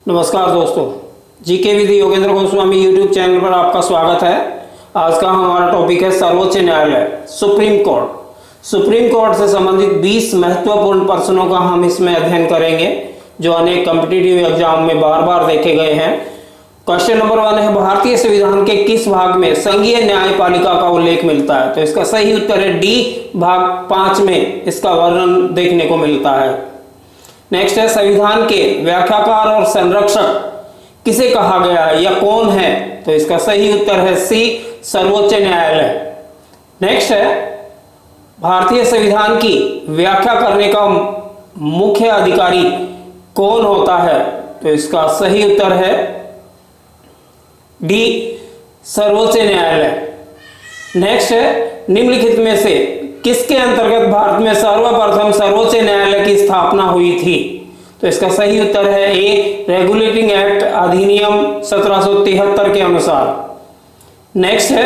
नमस्कार दोस्तों, जीके विधि Yogendra Goswami YouTube channel पर आपका स्वागत है। आज का हमारा टॉपिक है सर्वोच्च न्यायालय, सुप्रीम कोर्ट। सुप्रीम कोर्ट से संबंधित 20 महत्वपूर्ण प्रश्नों का हम इसमें अध्ययन करेंगे जो अनेक कॉम्पिटिटिव एग्जाम में बार बार देखे गए हैं। क्वेश्चन नंबर 1 है, भारतीय संविधान के किस भाग में संघीय न्यायपालिका का उल्लेख मिलता है? तो इसका सही उत्तर है डी, भाग 5 में इसका वर्णन देखने को मिलता है। नेक्स्ट है, संविधान के व्याख्याकार और संरक्षक किसे कहा गया है या कौन है? तो इसका सही उत्तर है सी, सर्वोच्च न्यायालय। नेक्स्ट है, भारतीय संविधान की व्याख्या करने का मुख्य अधिकारी कौन होता है? तो इसका सही उत्तर है डी, सर्वोच्च न्यायालय। नेक्स्ट है, निम्नलिखित में से किसके अंतर्गत भारत में सर्वप्रथम सर्वोच्च न्यायालय की स्थापना हुई थी? तो इसका सही उत्तर है ए, रेगुलेटिंग एक्ट अधिनियम 1773 के अनुसार। नेक्स्ट है,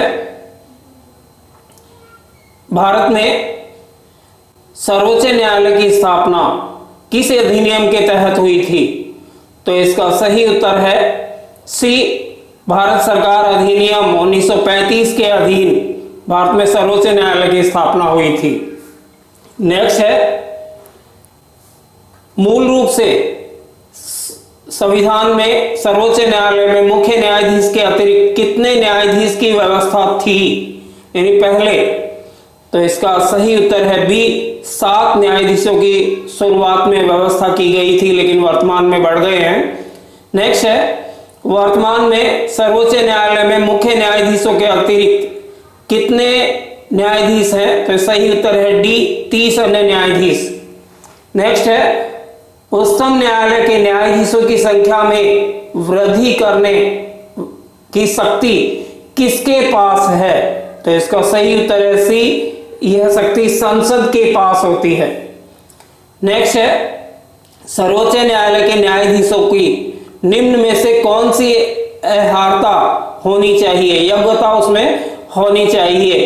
भारत में सर्वोच्च न्यायालय की स्थापना किस अधिनियम के तहत हुई थी? तो इसका सही उत्तर है सी, भारत सरकार अधिनियम 1935 के अधीन भारत में सर्वोच्च न्यायालय की स्थापना हुई थी। नेक्स्ट है, मूल रूप से संविधान में सर्वोच्च न्यायालय में मुख्य न्यायाधीश के अतिरिक्त कितने न्यायाधीश की व्यवस्था थी यानी पहले? तो इसका सही उत्तर है बी, 7 न्यायाधीशों की शुरुआत में व्यवस्था की गई थी लेकिन वर्तमान में बढ़ गए हैं। नेक्स्ट है, वर्तमान में सर्वोच्च न्यायालय में मुख्य न्यायाधीशों के अतिरिक्त कितने न्यायाधीश हैं? तो सही उत्तर है डी, 30 अन्य न्यायाधीश। नेक्स्ट है, उच्चतम न्यायालय के न्यायाधीशों की संख्या में वृद्धि करने की शक्ति किसके पास है? तो इसका सही उत्तर है सी, यह शक्ति संसद के पास होती है। नेक्स्ट है, सर्वोच्च न्यायालय के न्यायाधीशों की निम्न में से कौन सी अर्हता होनी चाहिए, योग्यता उसमें होनी चाहिए?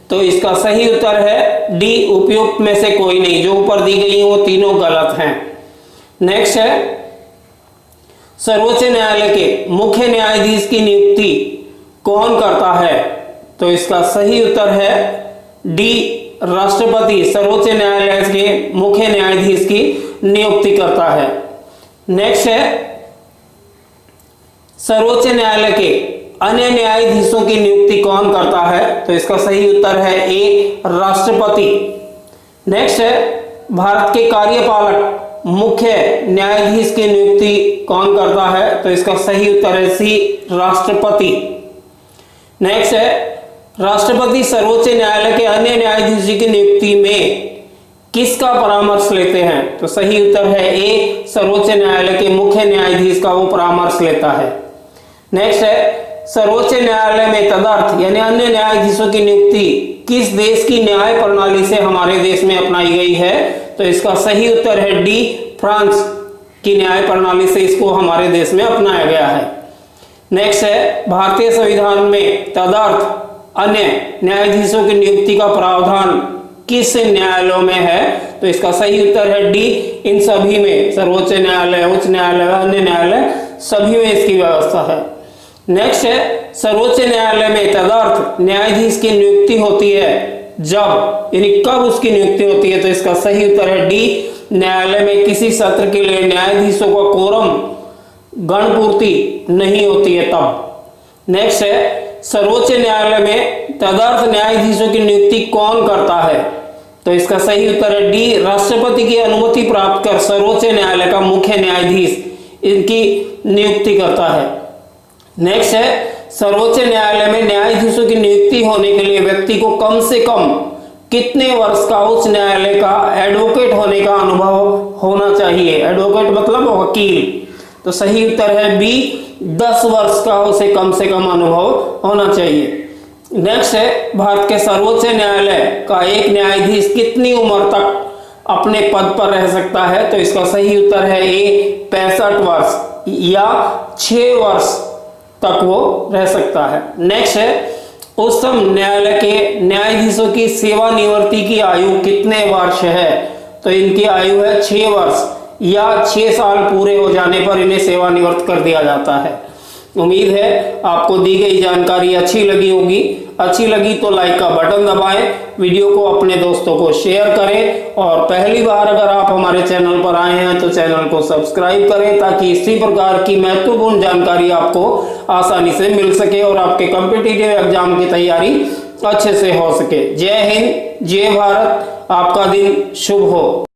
तो इसका सही उत्तर है डी, उपयुक्त में से कोई नहीं। जो ऊपर दी गई है वो तीनों गलत हैं। नेक्स्ट है, सर्वोच्च न्यायालय के मुख्य न्यायाधीश की नियुक्ति कौन करता है? तो इसका सही उत्तर है डी, राष्ट्रपति सर्वोच्च न्यायालय के मुख्य न्यायाधीश की नियुक्ति करता है। नेक्स्ट है, सर्वोच्च न्यायालय के अन्य न्यायाधीशों की नियुक्ति कौन करता है? तो इसका सही उत्तर है ए, राष्ट्रपति। नेक्स्ट है, भारत के कार्यपालक मुख्य न्यायाधीश की नियुक्ति कौन करता है? तो इसका सही उत्तर है सी, राष्ट्रपति। नेक्स्ट है, राष्ट्रपति सर्वोच्च न्यायालय के अन्य न्यायाधीशों की नियुक्ति में किसका परामर्श लेते हैं? तो सही उत्तर है ए, सर्वोच्च न्यायालय के मुख्य न्यायाधीश का वो परामर्श लेता है। नेक्स्ट है, सर्वोच्च न्यायालय में तदर्थ यानी अन्य न्यायाधीशों की नियुक्ति किस देश की न्याय प्रणाली से हमारे देश में अपनाई गई है? तो इसका सही उत्तर है डी, फ्रांस की न्याय प्रणाली से इसको हमारे देश में अपनाया गया है। नेक्स्ट है, भारतीय संविधान में तदर्थ अन्य न्यायाधीशों की नियुक्ति का प्रावधान किस न्यायालयों में है? तो इसका सही उत्तर है डी, इन सभी में, सर्वोच्च न्यायालय, उच्च न्यायालय, अन्य न्यायालय सभी में इसकी व्यवस्था है। नेक्स्ट है, सर्वोच्च न्यायालय में तदर्थ न्यायाधीश की नियुक्ति होती है जब यानी कब उसकी नियुक्ति होती है? तो इसका सही उत्तर है डी, न्यायालय में किसी सत्र के लिए न्यायाधीशों का कोरम गणपूर्ति नहीं होती है तब। नेक्स्ट है, सर्वोच्च न्यायालय में तदर्थ न्यायाधीशों की नियुक्ति कौन करता है? तो इसका सही उत्तर है डी, राष्ट्रपति की अनुमति प्राप्त कर सर्वोच्च न्यायालय का मुख्य न्यायाधीश इनकी नियुक्ति करता है। नेक्स्ट है, सर्वोच्च न्यायालय में न्यायाधीशों की नियुक्ति होने के लिए व्यक्ति को कम से कम कितने वर्ष का उच्च न्यायालय का एडवोकेट होने का अनुभव होना चाहिए? एडवोकेट मतलब वकील। तो सही उत्तर है बी, 10 वर्ष का उसे कम से कम अनुभव होना चाहिए। नेक्स्ट है, भारत के सर्वोच्च न्यायालय का एक न्यायाधीश कितनी उम्र तक अपने पद पर रह सकता है? तो इसका सही उत्तर है ए, 65 वर्ष या 6 वर्ष तक वो रह सकता है। नेक्स्ट है, उच्चतम न्यायालय के न्यायाधीशों की सेवानिवृत्ति की आयु कितने वर्ष है? तो इनकी आयु है 6 वर्ष। या 6 साल पूरे हो जाने पर इन्हें सेवानिवृत्त कर दिया जाता है। उम्मीद है आपको दी गई जानकारी अच्छी लगी होगी। अच्छी लगी तो लाइक का बटन दबाएं, वीडियो को अपने दोस्तों को शेयर करें और पहली बार अगर आप हमारे चैनल पर आए हैं तो चैनल को सब्सक्राइब करें ताकि इसी प्रकार की महत्वपूर्ण जानकारी आपको आसानी से मिल सके और आपके कॉम्पिटिटिव एग्जाम की तैयारी अच्छे से हो सके। जय हिंद, जय भारत, आपका दिन शुभ हो।